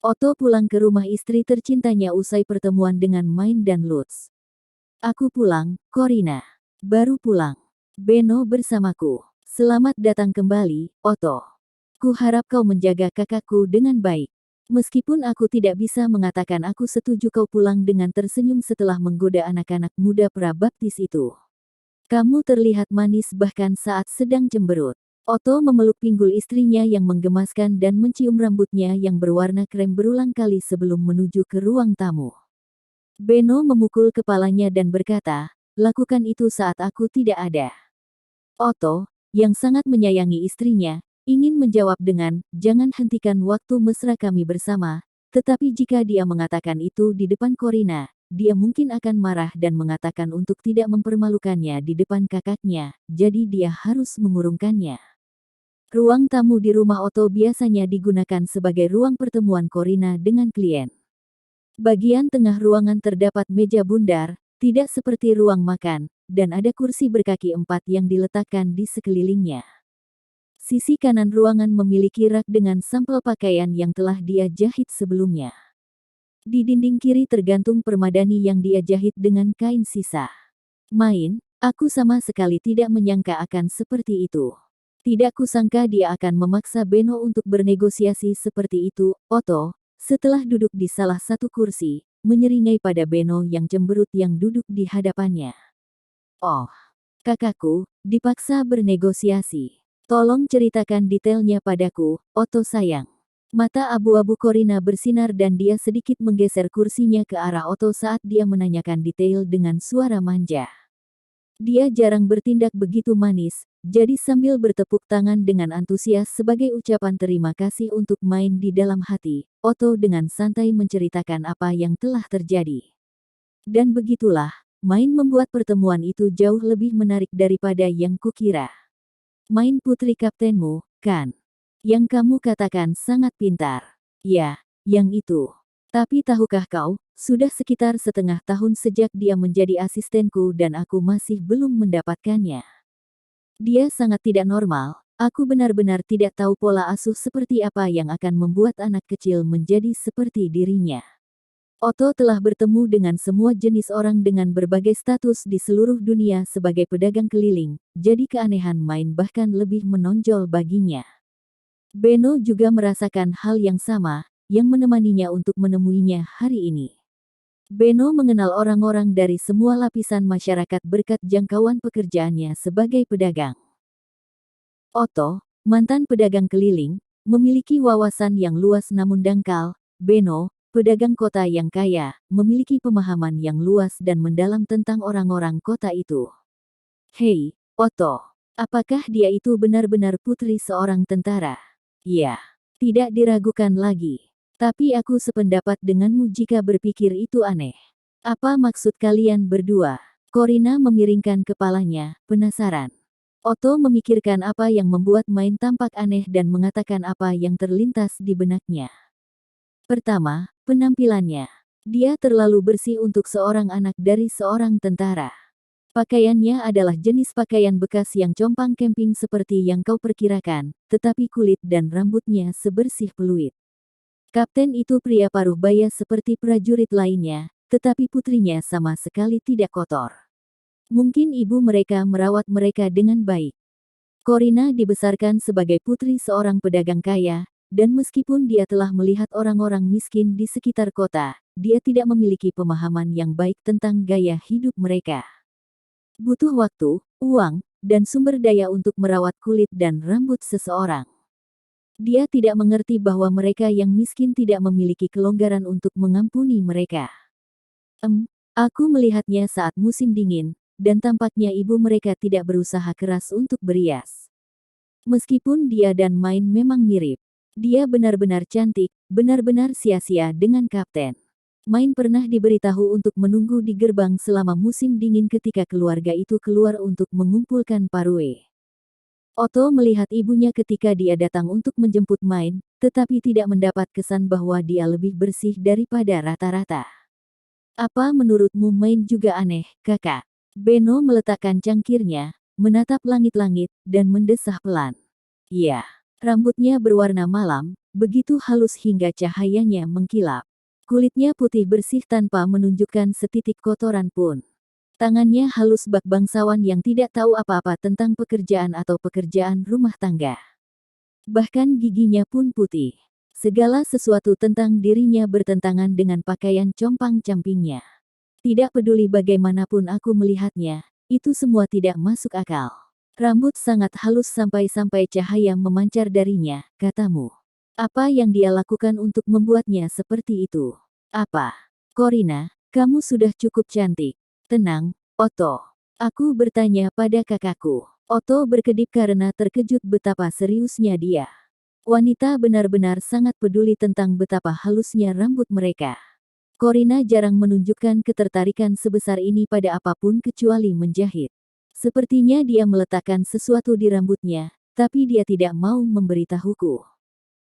Otto pulang ke rumah istri tercintanya usai pertemuan dengan Main dan Lutz. Aku pulang, Corina. Baru pulang. Beno bersamaku. Selamat datang kembali, Otto. Kuharap kau menjaga kakakku dengan baik. Meskipun aku tidak bisa mengatakan aku setuju kau pulang dengan tersenyum setelah menggoda anak-anak muda prabaptis itu. Kamu terlihat manis bahkan saat sedang cemberut. Otto memeluk pinggul istrinya yang menggemaskan dan mencium rambutnya yang berwarna krem berulang kali sebelum menuju ke ruang tamu. Beno memukul kepalanya dan berkata, "Lakukan itu saat aku tidak ada." Otto, yang sangat menyayangi istrinya, ingin menjawab dengan, "Jangan hentikan waktu mesra kami bersama," tetapi jika dia mengatakan itu di depan Corina, dia mungkin akan marah dan mengatakan untuk tidak mempermalukannya di depan kakaknya, jadi dia harus mengurungkannya. Ruang tamu di rumah Otto biasanya digunakan sebagai ruang pertemuan Corina dengan klien. Bagian tengah ruangan terdapat meja bundar, tidak seperti ruang makan, dan ada kursi berkaki empat yang diletakkan di sekelilingnya. Sisi kanan ruangan memiliki rak dengan sampel pakaian yang telah dia jahit sebelumnya. Di dinding kiri tergantung permadani yang dia jahit dengan kain sisa. Main, aku sama sekali tidak menyangka akan seperti itu. Tidak kusangka dia akan memaksa Beno untuk bernegosiasi seperti itu, Otto. Setelah duduk di salah satu kursi, menyeringai pada Beno yang cemberut yang duduk di hadapannya. Oh, kakakku, dipaksa bernegosiasi. Tolong ceritakan detailnya padaku, Otto sayang. Mata abu-abu Corina bersinar dan dia sedikit menggeser kursinya ke arah Otto saat dia menanyakan detail dengan suara manja. Dia jarang bertindak begitu manis, jadi sambil bertepuk tangan dengan antusias sebagai ucapan terima kasih untuk Main di dalam hati, Otto dengan santai menceritakan apa yang telah terjadi. Dan begitulah, Main membuat pertemuan itu jauh lebih menarik daripada yang kukira. Main putri kaptenmu, kan? Yang kamu katakan sangat pintar. Ya, yang itu. Tapi tahukah kau, sudah sekitar setengah tahun sejak dia menjadi asistenku dan aku masih belum mendapatkannya. Dia sangat tidak normal, aku benar-benar tidak tahu pola asuh seperti apa yang akan membuat anak kecil menjadi seperti dirinya. Otto telah bertemu dengan semua jenis orang dengan berbagai status di seluruh dunia sebagai pedagang keliling, jadi keanehan Main bahkan lebih menonjol baginya. Beno juga merasakan hal yang sama, yang menemaninya untuk menemuinya hari ini. Beno mengenal orang-orang dari semua lapisan masyarakat berkat jangkauan pekerjaannya sebagai pedagang. Otto, mantan pedagang keliling, memiliki wawasan yang luas namun dangkal. Beno, pedagang kota yang kaya, memiliki pemahaman yang luas dan mendalam tentang orang-orang kota itu. Hei, Otto, apakah dia itu benar-benar putri seorang tentara? Ya, tidak diragukan lagi. Tapi aku sependapat denganmu jika berpikir itu aneh. Apa maksud kalian berdua? Corina memiringkan kepalanya, penasaran. Otto memikirkan apa yang membuat Main tampak aneh dan mengatakan apa yang terlintas di benaknya. Pertama, penampilannya. Dia terlalu bersih untuk seorang anak dari seorang tentara. Pakaiannya adalah jenis pakaian bekas yang compang camping seperti yang kau perkirakan, tetapi kulit dan rambutnya sebersih peluit. Kapten itu pria paruh baya seperti prajurit lainnya, tetapi putrinya sama sekali tidak kotor. Mungkin ibu mereka merawat mereka dengan baik. Corina dibesarkan sebagai putri seorang pedagang kaya, dan meskipun dia telah melihat orang-orang miskin di sekitar kota, dia tidak memiliki pemahaman yang baik tentang gaya hidup mereka. Butuh waktu, uang, dan sumber daya untuk merawat kulit dan rambut seseorang. Dia tidak mengerti bahwa mereka yang miskin tidak memiliki kelonggaran untuk mengampuni mereka. Aku melihatnya saat musim dingin, dan tampaknya ibu mereka tidak berusaha keras untuk berias. Meskipun dia dan Main memang mirip, dia benar-benar cantik, benar-benar sia-sia dengan kapten. Main pernah diberitahu untuk menunggu di gerbang selama musim dingin ketika keluarga itu keluar untuk mengumpulkan parue. Otto melihat ibunya ketika dia datang untuk menjemput Main, tetapi tidak mendapat kesan bahwa dia lebih bersih daripada rata-rata. Apa menurutmu Main juga aneh, kakak? Beno meletakkan cangkirnya, menatap langit-langit, dan mendesah pelan. Ya, rambutnya berwarna malam, begitu halus hingga cahayanya mengkilap. Kulitnya putih bersih tanpa menunjukkan setitik kotoran pun. Tangannya halus bak bangsawan yang tidak tahu apa-apa tentang pekerjaan atau pekerjaan rumah tangga. Bahkan giginya pun putih. Segala sesuatu tentang dirinya bertentangan dengan pakaian compang-campingnya. Tidak peduli bagaimanapun aku melihatnya, itu semua tidak masuk akal. Rambut sangat halus sampai-sampai cahaya memancar darinya, katamu. Apa yang dia lakukan untuk membuatnya seperti itu? Apa? Corina, kamu sudah cukup cantik. Tenang, Otto. Aku bertanya pada kakakku. Otto berkedip karena terkejut betapa seriusnya dia. Wanita benar-benar sangat peduli tentang betapa halusnya rambut mereka. Corina jarang menunjukkan ketertarikan sebesar ini pada apapun kecuali menjahit. Sepertinya dia meletakkan sesuatu di rambutnya, tapi dia tidak mau memberitahuku.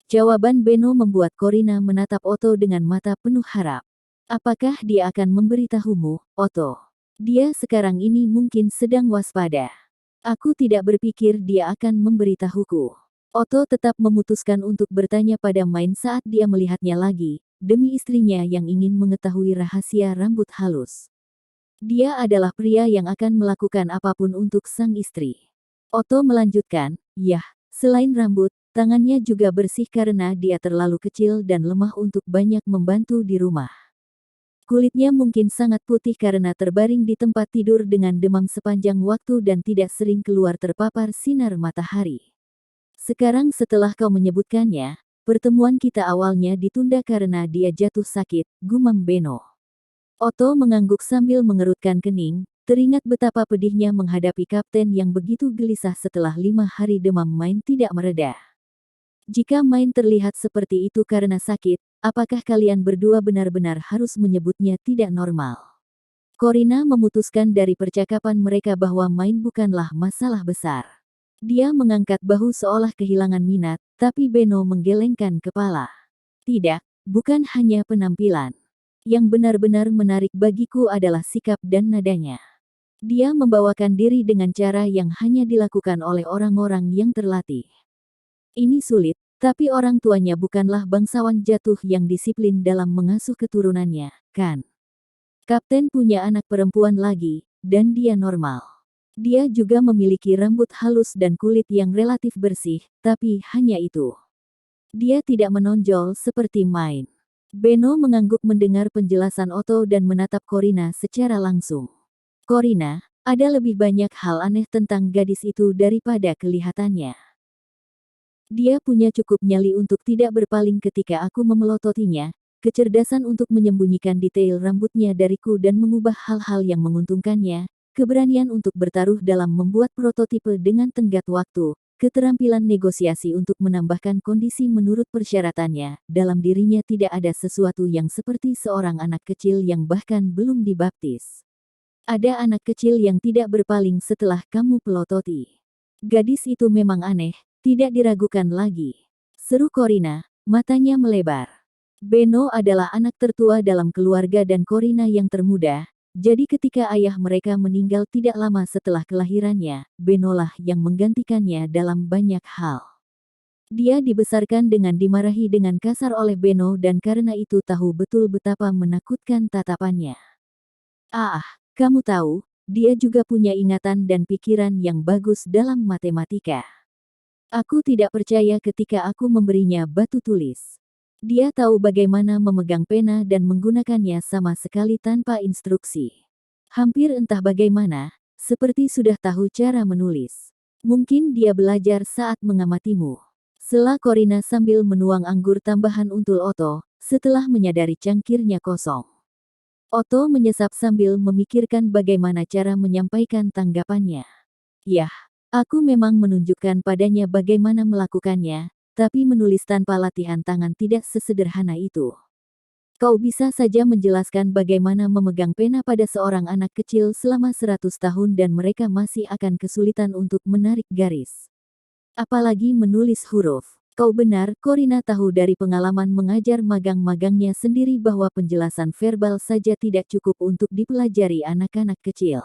Jawaban Beno membuat Corina menatap Otto dengan mata penuh harap. Apakah dia akan memberitahumu, Otto? Dia sekarang ini mungkin sedang waspada. Aku tidak berpikir dia akan memberitahuku. Otto tetap memutuskan untuk bertanya pada Main saat dia melihatnya lagi, demi istrinya yang ingin mengetahui rahasia rambut halus. Dia adalah pria yang akan melakukan apapun untuk sang istri. Otto melanjutkan, "Yah, selain rambut, tangannya juga bersih karena dia terlalu kecil dan lemah untuk banyak membantu di rumah. Kulitnya mungkin sangat putih karena terbaring di tempat tidur dengan demam sepanjang waktu dan tidak sering keluar terpapar sinar matahari. Sekarang setelah kau menyebutkannya, pertemuan kita awalnya ditunda karena dia jatuh sakit," gumam Beno. Otto mengangguk sambil mengerutkan kening, teringat betapa pedihnya menghadapi kapten yang begitu gelisah setelah 5 hari demam Main tidak mereda. Jika Main terlihat seperti itu karena sakit, apakah kalian berdua benar-benar harus menyebutnya tidak normal? Corina memutuskan dari percakapan mereka bahwa Main bukanlah masalah besar. Dia mengangkat bahu seolah kehilangan minat, tapi Beno menggelengkan kepala. Tidak, bukan hanya penampilan. Yang benar-benar menarik bagiku adalah sikap dan nadanya. Dia membawakan diri dengan cara yang hanya dilakukan oleh orang-orang yang terlatih. Ini sulit, tapi orang tuanya bukanlah bangsawan jatuh yang disiplin dalam mengasuh keturunannya, kan? Kapten punya anak perempuan lagi, dan dia normal. Dia juga memiliki rambut halus dan kulit yang relatif bersih, tapi hanya itu. Dia tidak menonjol seperti Main. Beno mengangguk mendengar penjelasan Otto dan menatap Corina secara langsung. Corina, ada lebih banyak hal aneh tentang gadis itu daripada kelihatannya. Dia punya cukup nyali untuk tidak berpaling ketika aku memelototinya, kecerdasan untuk menyembunyikan detail rambutnya dariku dan mengubah hal-hal yang menguntungkannya, keberanian untuk bertaruh dalam membuat prototipe dengan tenggat waktu, keterampilan negosiasi untuk menambahkan kondisi menurut persyaratannya. Dalam dirinya tidak ada sesuatu yang seperti seorang anak kecil yang bahkan belum dibaptis. Ada anak kecil yang tidak berpaling setelah kamu pelototi. Gadis itu memang aneh, tidak diragukan lagi. Seru Corina, matanya melebar. Beno adalah anak tertua dalam keluarga dan Corina yang termuda. Jadi ketika ayah mereka meninggal tidak lama setelah kelahirannya, Benolah yang menggantikannya dalam banyak hal. Dia dibesarkan dengan dimarahi dengan kasar oleh Beno dan karena itu tahu betul betapa menakutkan tatapannya. Kamu tahu, dia juga punya ingatan dan pikiran yang bagus dalam matematika. Aku tidak percaya ketika aku memberinya batu tulis. Dia tahu bagaimana memegang pena dan menggunakannya sama sekali tanpa instruksi. Hampir entah bagaimana, seperti sudah tahu cara menulis. Mungkin dia belajar saat mengamatimu. Sela Corina sambil menuang anggur tambahan untuk Otto, setelah menyadari cangkirnya kosong. Otto menyesap sambil memikirkan bagaimana cara menyampaikan tanggapannya. Yah, aku memang menunjukkan padanya bagaimana melakukannya. Tapi menulis tanpa latihan tangan tidak sesederhana itu. Kau bisa saja menjelaskan bagaimana memegang pena pada seorang anak kecil selama 100 tahun dan mereka masih akan kesulitan untuk menarik garis. Apalagi menulis huruf. Kau benar, Corina tahu dari pengalaman mengajar magang-magangnya sendiri bahwa penjelasan verbal saja tidak cukup untuk dipelajari anak-anak kecil.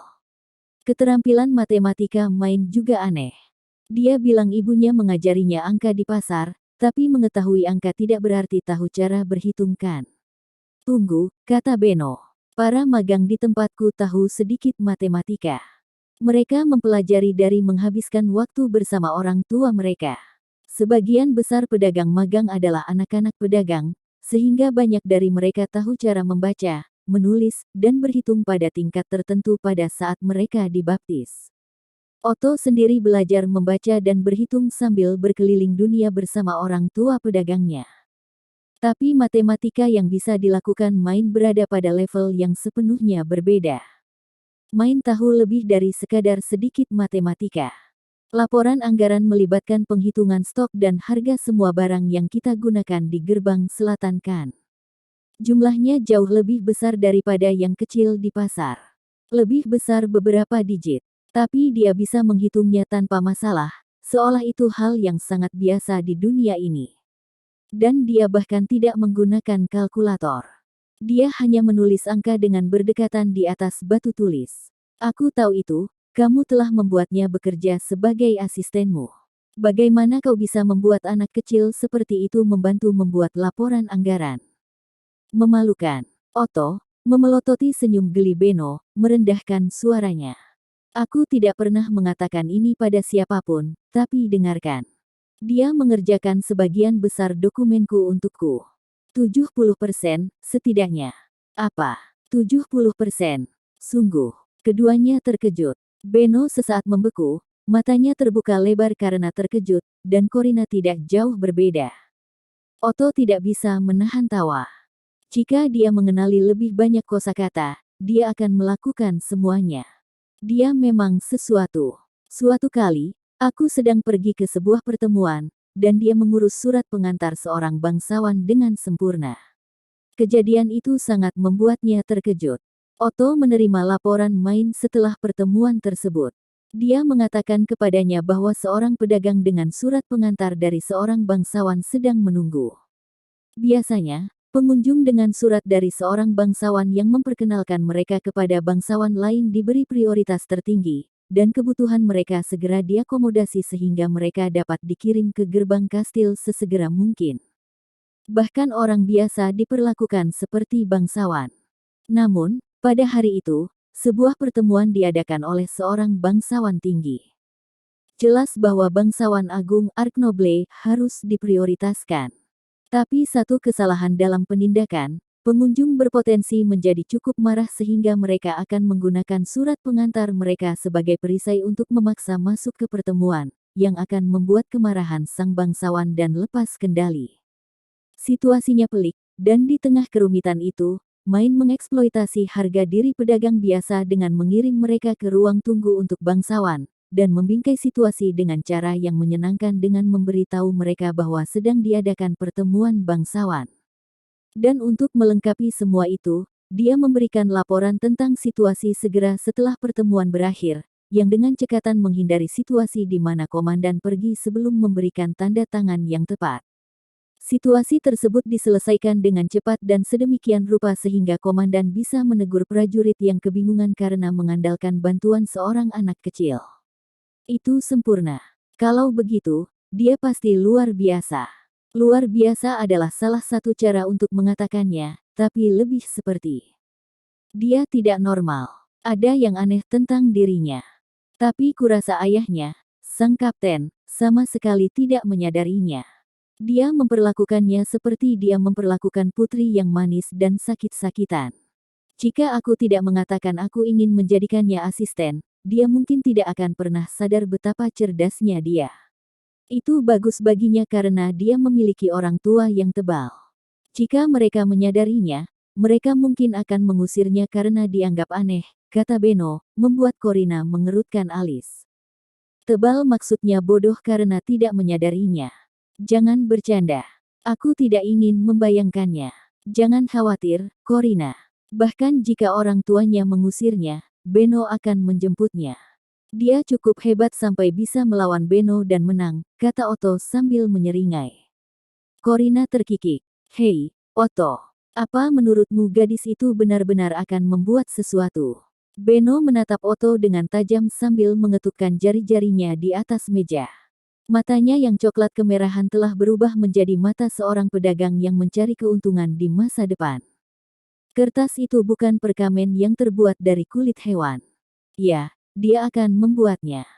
Keterampilan matematika Main juga aneh. Dia bilang ibunya mengajarinya angka di pasar, Tapi mengetahui angka tidak berarti tahu cara berhitung kan? Tunggu, kata Beno. Para magang di tempatku tahu sedikit matematika. Mereka mempelajari dari menghabiskan waktu bersama orang tua mereka. Sebagian besar pedagang magang adalah anak-anak pedagang, sehingga banyak dari mereka tahu cara membaca, menulis, dan berhitung pada tingkat tertentu pada saat mereka dibaptis. Otto sendiri belajar membaca dan berhitung sambil berkeliling dunia bersama orang tua pedagangnya. Tapi matematika yang bisa dilakukan Main berada pada level yang sepenuhnya berbeda. Main tahu lebih dari sekadar sedikit matematika. Laporan anggaran melibatkan penghitungan stok dan harga semua barang yang kita gunakan di gerbang selatan kan. Jumlahnya jauh lebih besar daripada yang kecil di pasar. Lebih besar beberapa digit. Tapi dia bisa menghitungnya tanpa masalah, seolah itu hal yang sangat biasa di dunia ini. Dan dia bahkan tidak menggunakan kalkulator. Dia hanya menulis angka dengan berdekatan di atas batu tulis. Aku tahu itu, kamu telah membuatnya bekerja sebagai asistenmu. Bagaimana kau bisa membuat anak kecil seperti itu membantu membuat laporan anggaran? Memalukan. Otto, memelototi senyum geli Beno, merendahkan suaranya. Aku tidak pernah mengatakan ini pada siapapun, tapi dengarkan. Dia mengerjakan sebagian besar dokumenku untukku. 70%, setidaknya. Apa? 70%? Sungguh. Keduanya terkejut. Beno sesaat membeku, matanya terbuka lebar karena terkejut, dan Corina tidak jauh berbeda. Otto tidak bisa menahan tawa. Jika dia mengenali lebih banyak kosakata, dia akan melakukan semuanya. Dia memang sesuatu. Suatu kali, aku sedang pergi ke sebuah pertemuan, dan dia mengurus surat pengantar seorang bangsawan dengan sempurna. Kejadian itu sangat membuatnya terkejut. Otto menerima laporan Main setelah pertemuan tersebut. Dia mengatakan kepadanya bahwa seorang pedagang dengan surat pengantar dari seorang bangsawan sedang menunggu. Biasanya, pengunjung dengan surat dari seorang bangsawan yang memperkenalkan mereka kepada bangsawan lain diberi prioritas tertinggi, dan kebutuhan mereka segera diakomodasi sehingga mereka dapat dikirim ke gerbang kastil sesegera mungkin. Bahkan orang biasa diperlakukan seperti bangsawan. Namun, pada hari itu, sebuah pertemuan diadakan oleh seorang bangsawan tinggi. Jelas bahwa bangsawan agung Arknoble harus diprioritaskan. Tapi satu kesalahan dalam penindakan, pengunjung berpotensi menjadi cukup marah sehingga mereka akan menggunakan surat pengantar mereka sebagai perisai untuk memaksa masuk ke pertemuan, yang akan membuat kemarahan sang bangsawan dan lepas kendali. Situasinya pelik, dan di tengah kerumitan itu, Main mengeksploitasi harga diri pedagang biasa dengan mengirim mereka ke ruang tunggu untuk bangsawan, dan membingkai situasi dengan cara yang menyenangkan dengan memberitahu mereka bahwa sedang diadakan pertemuan bangsawan. Dan untuk melengkapi semua itu, dia memberikan laporan tentang situasi segera setelah pertemuan berakhir, yang dengan cekatan menghindari situasi di mana komandan pergi sebelum memberikan tanda tangan yang tepat. Situasi tersebut diselesaikan dengan cepat dan sedemikian rupa sehingga komandan bisa menegur prajurit yang kebingungan karena mengandalkan bantuan seorang anak kecil. Itu sempurna. Kalau begitu, dia pasti luar biasa. Luar biasa adalah salah satu cara untuk mengatakannya, tapi lebih seperti dia tidak normal. Ada yang aneh tentang dirinya. Tapi kurasa ayahnya, sang kapten, sama sekali tidak menyadarinya. Dia memperlakukannya seperti dia memperlakukan putri yang manis dan sakit-sakitan. Jika aku tidak mengatakan aku ingin menjadikannya asisten, dia mungkin tidak akan pernah sadar betapa cerdasnya dia. Itu bagus baginya karena dia memiliki orang tua yang tebal. Jika mereka menyadarinya, mereka mungkin akan mengusirnya karena dianggap aneh, kata Beno, membuat Corina mengerutkan alis. Tebal maksudnya bodoh karena tidak menyadarinya. Jangan bercanda. Aku tidak ingin membayangkannya. Jangan khawatir, Corina. Bahkan jika orang tuanya mengusirnya, Beno akan menjemputnya. Dia cukup hebat sampai bisa melawan Beno dan menang, kata Otto sambil menyeringai. Corina terkikik. Hei, Otto. Apa menurutmu gadis itu benar-benar akan membuat sesuatu? Beno menatap Otto dengan tajam sambil mengetukkan jari-jarinya di atas meja. Matanya yang coklat kemerahan telah berubah menjadi mata seorang pedagang yang mencari keuntungan di masa depan. Kertas itu bukan perkamen yang terbuat dari kulit hewan. Ya, dia akan membuatnya.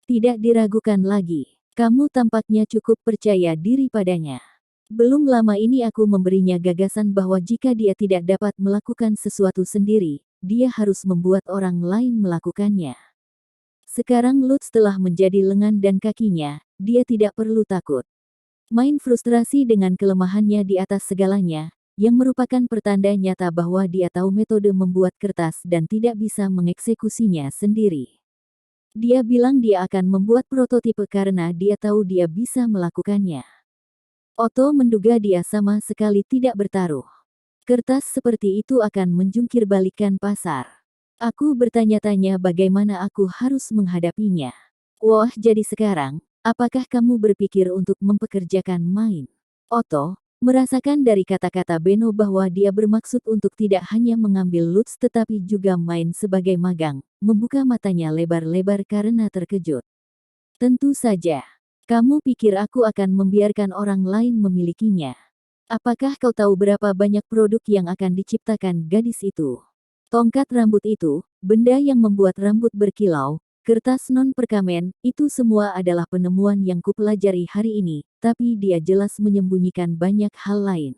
Tidak diragukan lagi. Kamu tampaknya cukup percaya diri padanya. Belum lama ini aku memberinya gagasan bahwa jika dia tidak dapat melakukan sesuatu sendiri, dia harus membuat orang lain melakukannya. Sekarang Lutz telah menjadi lengan dan kakinya, dia tidak perlu takut. Main frustrasi dengan kelemahannya di atas segalanya, yang merupakan pertanda nyata bahwa dia tahu metode membuat kertas dan tidak bisa mengeksekusinya sendiri. Dia bilang dia akan membuat prototipe karena dia tahu dia bisa melakukannya. Otto menduga dia sama sekali tidak bertaruh. Kertas seperti itu akan menjungkir balikan pasar. Aku bertanya-tanya bagaimana aku harus menghadapinya. Wah, jadi sekarang, apakah kamu berpikir untuk mempekerjakan Main? Otto merasakan dari kata-kata Benno bahwa dia bermaksud untuk tidak hanya mengambil Lutz tetapi juga Main sebagai magang, membuka matanya lebar-lebar karena terkejut. Tentu saja. Kamu pikir aku akan membiarkan orang lain memilikinya? Apakah kau tahu berapa banyak produk yang akan diciptakan gadis itu? Tongkat rambut itu, benda yang membuat rambut berkilau, kertas non-perkamen, itu semua adalah penemuan yang kupelajari hari ini, tapi dia jelas menyembunyikan banyak hal lain.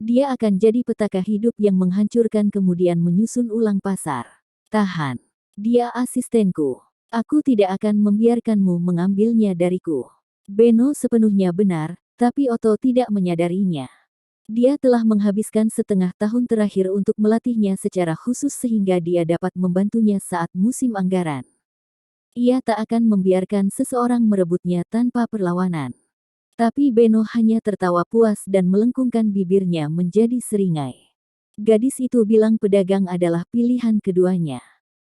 Dia akan jadi petaka hidup yang menghancurkan kemudian menyusun ulang pasar. Tahan. Dia asistenku. Aku tidak akan membiarkanmu mengambilnya dariku. Benno sepenuhnya benar, tapi Otto tidak menyadarinya. Dia telah menghabiskan setengah tahun terakhir untuk melatihnya secara khusus sehingga dia dapat membantunya saat musim anggaran. Ia tak akan membiarkan seseorang merebutnya tanpa perlawanan. Tapi Benno hanya tertawa puas dan melengkungkan bibirnya menjadi seringai. Gadis itu bilang pedagang adalah pilihan keduanya.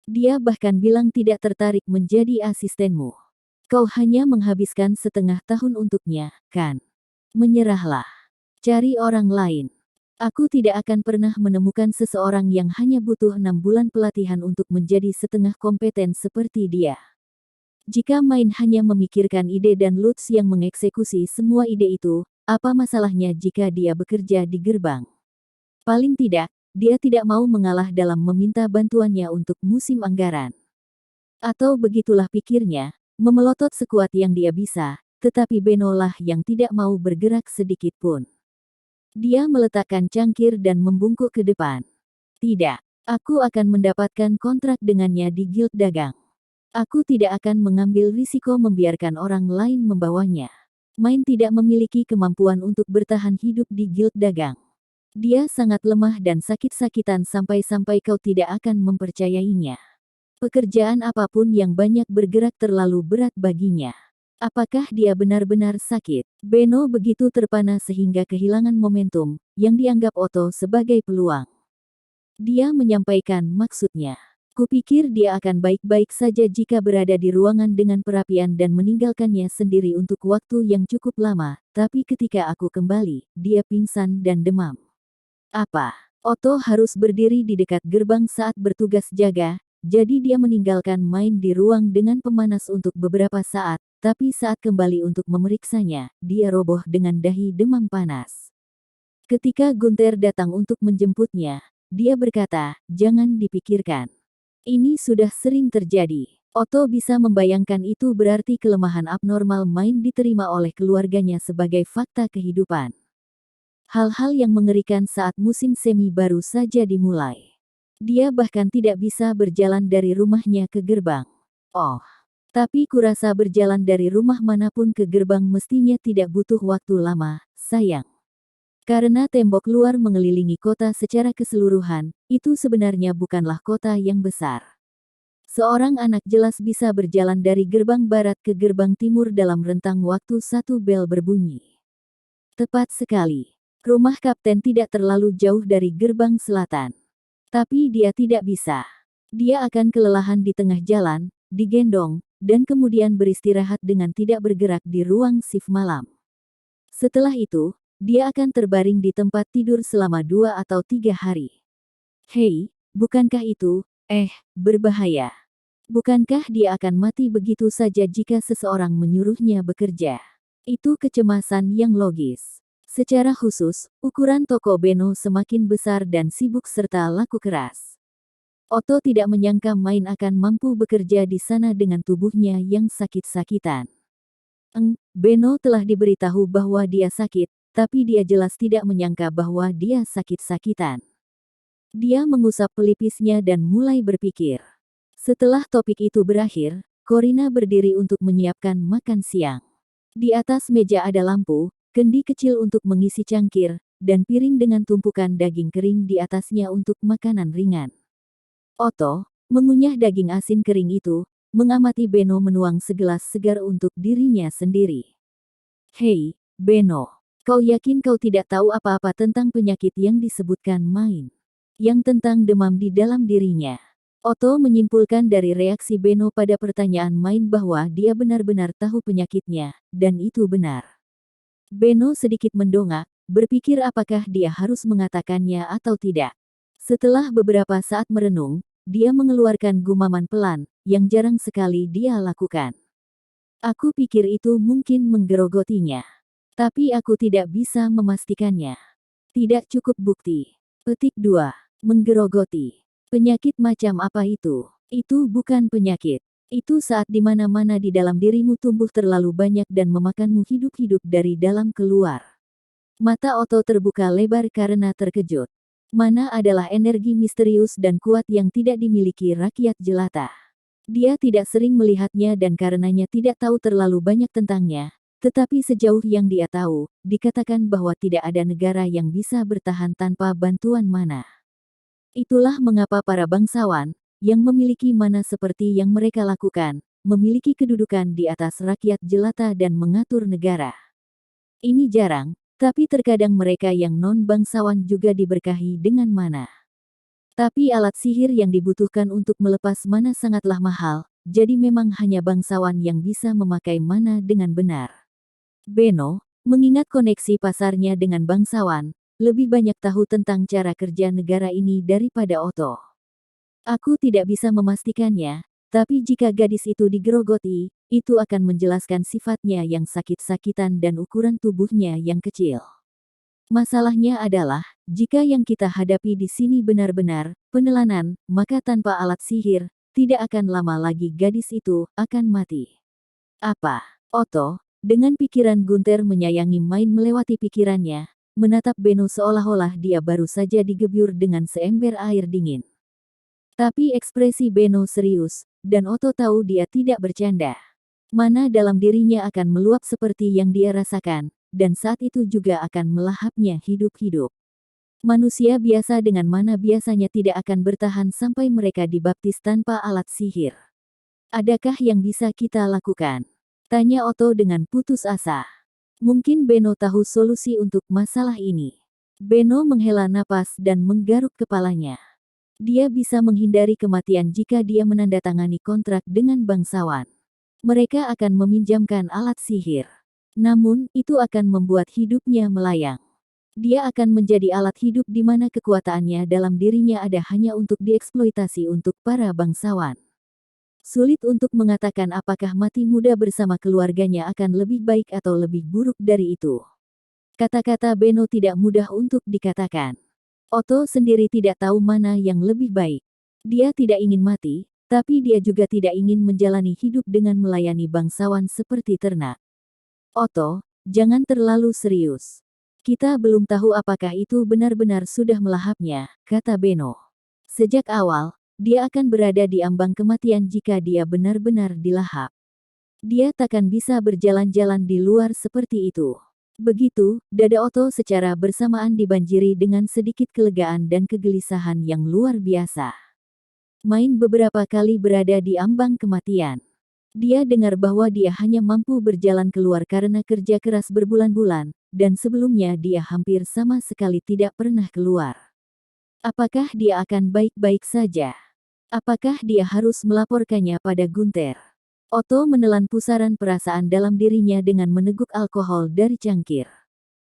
Dia bahkan bilang tidak tertarik menjadi asistenmu. Kau hanya menghabiskan setengah tahun untuknya, kan? Menyerahlah. Cari orang lain. Aku tidak akan pernah menemukan seseorang yang hanya butuh 6 bulan pelatihan untuk menjadi setengah kompeten seperti dia. Jika Main hanya memikirkan ide dan Lutz yang mengeksekusi semua ide itu, apa masalahnya jika dia bekerja di gerbang? Paling tidak, dia tidak mau mengalah dalam meminta bantuannya untuk musim anggaran. Atau begitulah pikirnya, memelotot sekuat yang dia bisa, tetapi Benno lah yang tidak mau bergerak sedikit pun. Dia meletakkan cangkir dan membungkuk ke depan. Tidak, aku akan mendapatkan kontrak dengannya di Guild Dagang. Aku tidak akan mengambil risiko membiarkan orang lain membawanya. Main tidak memiliki kemampuan untuk bertahan hidup di Guild Dagang. Dia sangat lemah dan sakit-sakitan sampai-sampai kau tidak akan mempercayainya. Pekerjaan apapun yang banyak bergerak terlalu berat baginya. Apakah dia benar-benar sakit? Benno begitu terpana sehingga kehilangan momentum, yang dianggap Otto sebagai peluang. Dia menyampaikan maksudnya. Kupikir dia akan baik-baik saja jika berada di ruangan dengan perapian dan meninggalkannya sendiri untuk waktu yang cukup lama, tapi ketika aku kembali, dia pingsan dan demam. Apa? Otto harus berdiri di dekat gerbang saat bertugas jaga, jadi dia meninggalkan Main di ruang dengan pemanas untuk beberapa saat, tapi saat kembali untuk memeriksanya, dia roboh dengan dahi demam panas. Ketika Gunther datang untuk menjemputnya, dia berkata, "Jangan dipikirkan. Ini sudah sering terjadi." Otto bisa membayangkan itu berarti kelemahan abnormal Main diterima oleh keluarganya sebagai fakta kehidupan. Hal-hal yang mengerikan saat musim semi baru saja dimulai. Dia bahkan tidak bisa berjalan dari rumahnya ke gerbang. Oh, tapi kurasa berjalan dari rumah manapun ke gerbang mestinya tidak butuh waktu lama, sayang. Karena tembok luar mengelilingi kota secara keseluruhan, itu sebenarnya bukanlah kota yang besar. Seorang anak jelas bisa berjalan dari gerbang barat ke gerbang timur dalam rentang waktu satu bel berbunyi. Tepat sekali. Rumah kapten tidak terlalu jauh dari gerbang selatan. Tapi dia tidak bisa. Dia akan kelelahan di tengah jalan, digendong, dan kemudian beristirahat dengan tidak bergerak di ruang shift malam. Setelah itu, dia akan terbaring di tempat tidur selama 2 atau 3 hari. Hei, bukankah itu, berbahaya? Bukankah dia akan mati begitu saja jika seseorang menyuruhnya bekerja? Itu kecemasan yang logis. Secara khusus, ukuran toko Beno semakin besar dan sibuk serta laku keras. Otto tidak menyangka Main akan mampu bekerja di sana dengan tubuhnya yang sakit-sakitan. Beno telah diberitahu bahwa dia sakit, tapi dia jelas tidak menyangka bahwa dia sakit-sakitan. Dia mengusap pelipisnya dan mulai berpikir. Setelah topik itu berakhir, Corina berdiri untuk menyiapkan makan siang. Di atas meja ada lampu, kendi kecil untuk mengisi cangkir, dan piring dengan tumpukan daging kering di atasnya untuk makanan ringan. Otto mengunyah daging asin kering itu, mengamati Beno menuang segelas segar untuk dirinya sendiri. Hei, Beno, kau yakin kau tidak tahu apa-apa tentang penyakit yang disebutkan Main? Yang tentang demam di dalam dirinya. Otto menyimpulkan dari reaksi Beno pada pertanyaan Main bahwa dia benar-benar tahu penyakitnya, dan itu benar. Beno sedikit mendongak, berpikir apakah dia harus mengatakannya atau tidak. Setelah beberapa saat merenung, dia mengeluarkan gumaman pelan, yang jarang sekali dia lakukan. Aku pikir itu mungkin menggerogotinya. Tapi aku tidak bisa memastikannya. Tidak cukup bukti. Petik 2. Menggerogoti. Penyakit macam apa itu? Itu bukan penyakit. Itu saat di mana-mana di dalam dirimu tumbuh terlalu banyak dan memakanmu hidup-hidup dari dalam keluar. Mata Otto terbuka lebar karena terkejut. Mana adalah energi misterius dan kuat yang tidak dimiliki rakyat jelata. Dia tidak sering melihatnya dan karenanya tidak tahu terlalu banyak tentangnya, tetapi sejauh yang dia tahu, dikatakan bahwa tidak ada negara yang bisa bertahan tanpa bantuan mana. Itulah mengapa para bangsawan, yang memiliki mana seperti yang mereka lakukan, memiliki kedudukan di atas rakyat jelata dan mengatur negara. Ini jarang, tapi terkadang mereka yang non-bangsawan juga diberkahi dengan mana. Tapi alat sihir yang dibutuhkan untuk melepas mana sangatlah mahal, jadi memang hanya bangsawan yang bisa memakai mana dengan benar. Beno, mengingat koneksi pasarnya dengan bangsawan, lebih banyak tahu tentang cara kerja negara ini daripada Otto. Aku tidak bisa memastikannya, tapi jika gadis itu digerogoti, itu akan menjelaskan sifatnya yang sakit-sakitan dan ukuran tubuhnya yang kecil. Masalahnya adalah, jika yang kita hadapi di sini benar-benar penelanan, maka tanpa alat sihir, tidak akan lama lagi gadis itu akan mati. Apa? Otto, dengan pikiran Gunther menyayangi Main melewati pikirannya, menatap Beno seolah-olah dia baru saja digebyur dengan seember air dingin. Tapi ekspresi Beno serius, dan Otto tahu dia tidak bercanda. Mana dalam dirinya akan meluap seperti yang dia rasakan, dan saat itu juga akan melahapnya hidup-hidup. Manusia biasa dengan mana biasanya tidak akan bertahan sampai mereka dibaptis tanpa alat sihir. Adakah yang bisa kita lakukan? Tanya Otto dengan putus asa. Mungkin Beno tahu solusi untuk masalah ini. Beno menghela napas dan menggaruk kepalanya. Dia bisa menghindari kematian jika dia menandatangani kontrak dengan bangsawan. Mereka akan meminjamkan alat sihir. Namun, itu akan membuat hidupnya melayang. Dia akan menjadi alat hidup di mana kekuatannya dalam dirinya ada hanya untuk dieksploitasi untuk para bangsawan. Sulit untuk mengatakan apakah mati muda bersama keluarganya akan lebih baik atau lebih buruk dari itu. Kata-kata Beno tidak mudah untuk dikatakan. Otto sendiri tidak tahu mana yang lebih baik. Dia tidak ingin mati, tapi dia juga tidak ingin menjalani hidup dengan melayani bangsawan seperti ternak. Otto, jangan terlalu serius. Kita belum tahu apakah itu benar-benar sudah melahapnya, kata Beno. Sejak awal, dia akan berada di ambang kematian jika dia benar-benar dilahap. Dia takkan bisa berjalan-jalan di luar seperti itu. Begitu, dada Otto secara bersamaan dibanjiri dengan sedikit kelegaan dan kegelisahan yang luar biasa. Main beberapa kali berada di ambang kematian. Dia dengar bahwa dia hanya mampu berjalan keluar karena kerja keras berbulan-bulan, dan sebelumnya dia hampir sama sekali tidak pernah keluar. Apakah dia akan baik-baik saja? Apakah dia harus melaporkannya pada Gunther? Otto menelan pusaran perasaan dalam dirinya dengan meneguk alkohol dari cangkir.